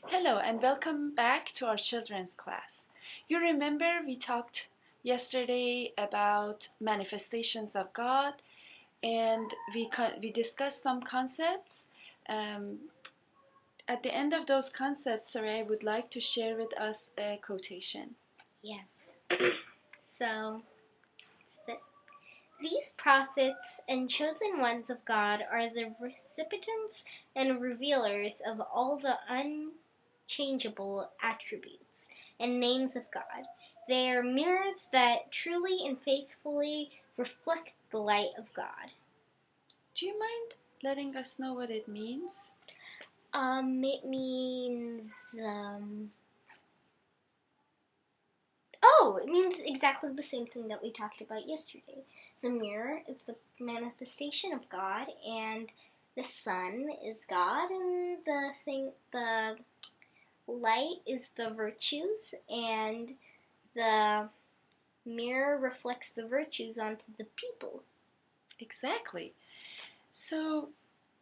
Hello and welcome back to our children's class. You remember we talked yesterday about manifestations of God and we discussed some concepts. Um, at the end of those concepts, Sarai would like to share with us a quotation. Yes. So, it's this. These prophets and chosen ones of God are the recipients and revealers of all the unchangeable attributes and names of God. They are mirrors that truly and faithfully reflect the light of God. Do you mind letting us know what it means? It means, it means exactly the same thing that we talked about yesterday. The mirror is the manifestation of God, and the sun is God, and the light is the virtues, and the mirror reflects the virtues onto the people. Exactly. So,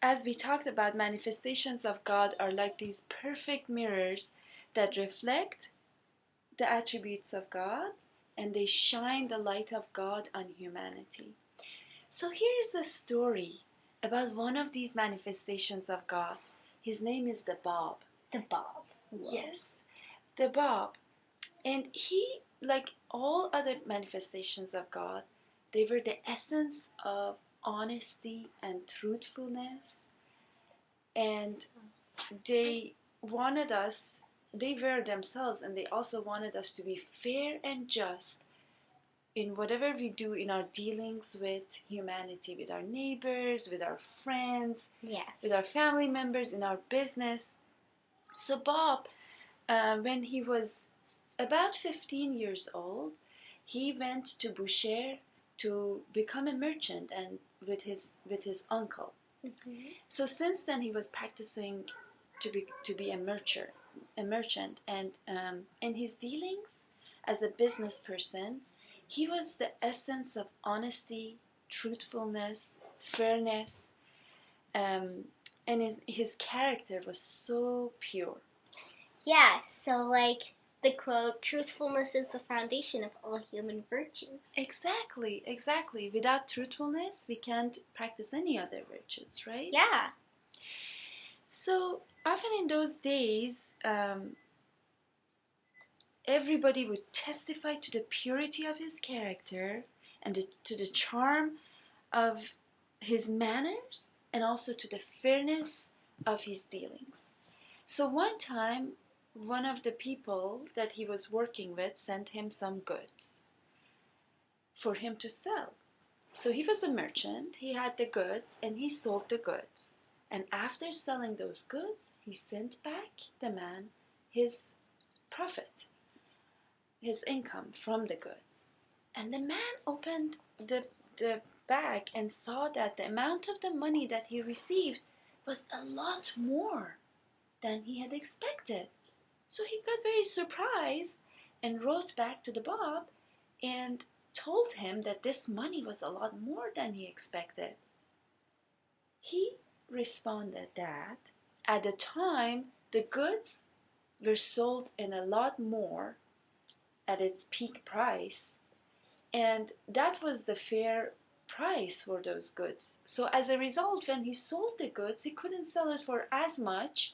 as we talked about, manifestations of God are like these perfect mirrors that reflect the attributes of God and they shine the light of God on humanity. So here's the story about one of these manifestations of God. His name is the Bob. The Bob. Whoa. Yes, the Bob. And he, like all other manifestations of God, they were the essence of honesty and truthfulness. And they wanted us, they were themselves, and they also wanted us to be fair and just in whatever we do in our dealings with humanity, with our neighbors, with our friends, Yes. with our family members, in our business. So Bob, when he was about 15 years old, he went to Boucher to become a merchant and with his uncle. Mm-hmm. So since then he was practicing to be a merchant, and in his dealings as a business person, he was the essence of honesty, truthfulness, fairness, um, and his character was so pure. Yeah, so like the quote, truthfulness is the foundation of all human virtues. Exactly, exactly. Without truthfulness, we can't practice any other virtues, right? Yeah. So often in those days, everybody would testify to the purity of his character and to the charm of his manners and also to the fairness of his dealings. So one time, one of the people that he was working with sent him some goods for him to sell. So he was a merchant, he had the goods, and he sold the goods. And after selling those goods, he sent back the man his profit, his income from the goods. And the man opened the bag and saw that the amount of the money that he received was a lot more than he had expected. So he got very surprised and wrote back to the Bob and told him that this money was a lot more than he expected. He responded that at the time the goods were sold in a lot more at its peak price, and that was the fair price for those goods. So as a result, when he sold the goods, he couldn't sell it for as much,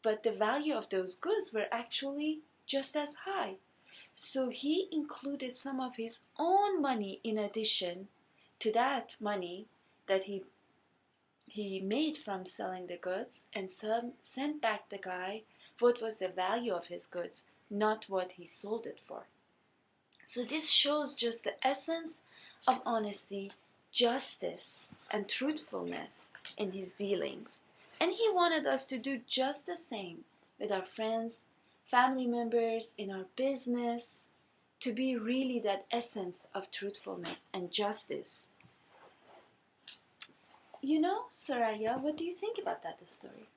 but the value of those goods were actually just as high. So he included some of his own money in addition to that money that he made from selling the goods, and sent back the guy what was the value of his goods, not what he sold it for. So this shows just the essence of honesty, justice, and truthfulness in his dealings. And he wanted us to do just the same with our friends, family members, in our business, to be really that essence of truthfulness and justice. You know, Soraya, what do you think about that story?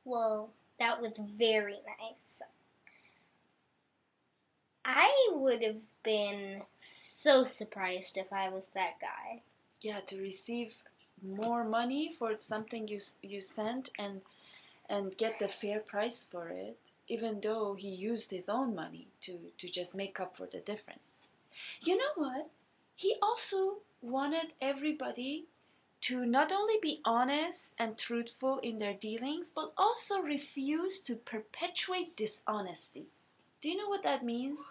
Well, that was very nice. I would have been so surprised if I was that guy. Yeah, to receive more money for something you sent, and and get the fair price for it, even though he used his own money to just make up for the difference. You know what? He also wanted everybody to not only be honest and truthful in their dealings, but also refuse to perpetuate dishonesty. Do you know what that means?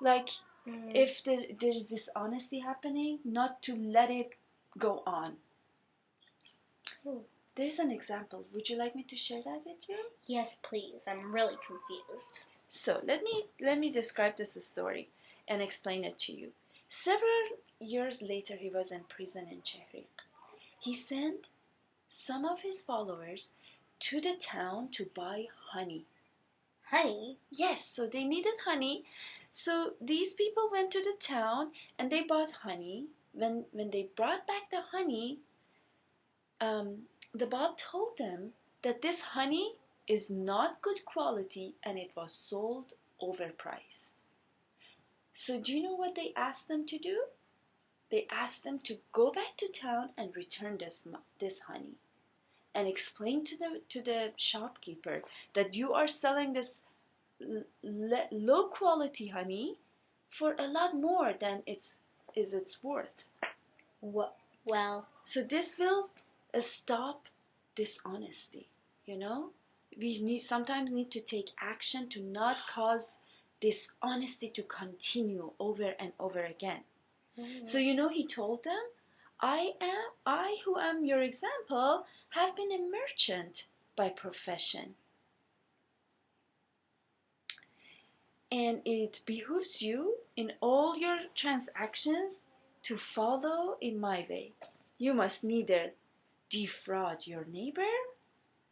Like, if there's dishonesty happening, not to let it go on. There's an example. Would you like me to share that with you? Yes, please. I'm really confused. So let me describe this story and explain it to you. Several years later, he was in prison in Chehri. He sent some of his followers to the town to buy honey. Honey? Yes, so they needed honey. So these people went to the town and they bought honey. When they brought back the honey, the Bob told them that this honey is not good quality and it was sold overpriced. So do you know what they asked them to do? They asked them to go back to town and return this honey, and explain to the shopkeeper that you are selling this low quality honey for a lot more than it's worth. Well, so this will stop dishonesty. You know, we sometimes need to take action to not cause dishonesty to continue over and over again. So you know, he told them, I who am your example have been a merchant by profession, and it behooves you in all your transactions to follow in my way. You must neither defraud your neighbor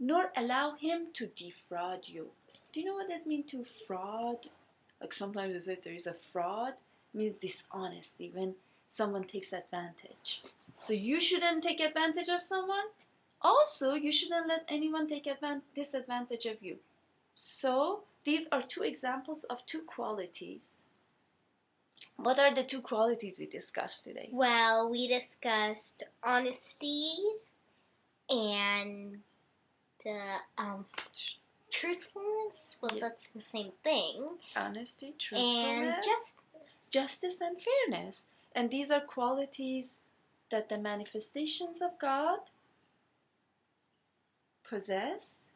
nor allow him to defraud you. Do you know what this means, to fraud? Like sometimes they say there is a fraud, means dishonesty, when someone takes advantage. So you shouldn't take advantage of someone. Also, you shouldn't let anyone take disadvantage of you. So these are two examples of two qualities. What are the two qualities we discussed today? Well, we discussed honesty and truthfulness. Well, that's the same thing. Honesty, And truthfulness, justice, and fairness. And these are qualities that the manifestations of God possess.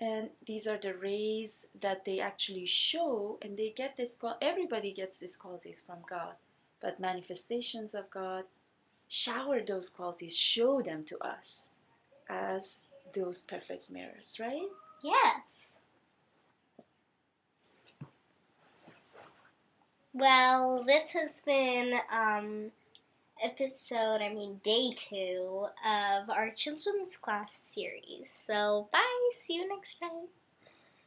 And these are the rays that they actually show, and they get this. Everybody gets these qualities from God, but manifestations of God shower those qualities, show them to us as those perfect mirrors, right? Yes. Well, this has been day 2 of our children's class series. So bye, see you next time.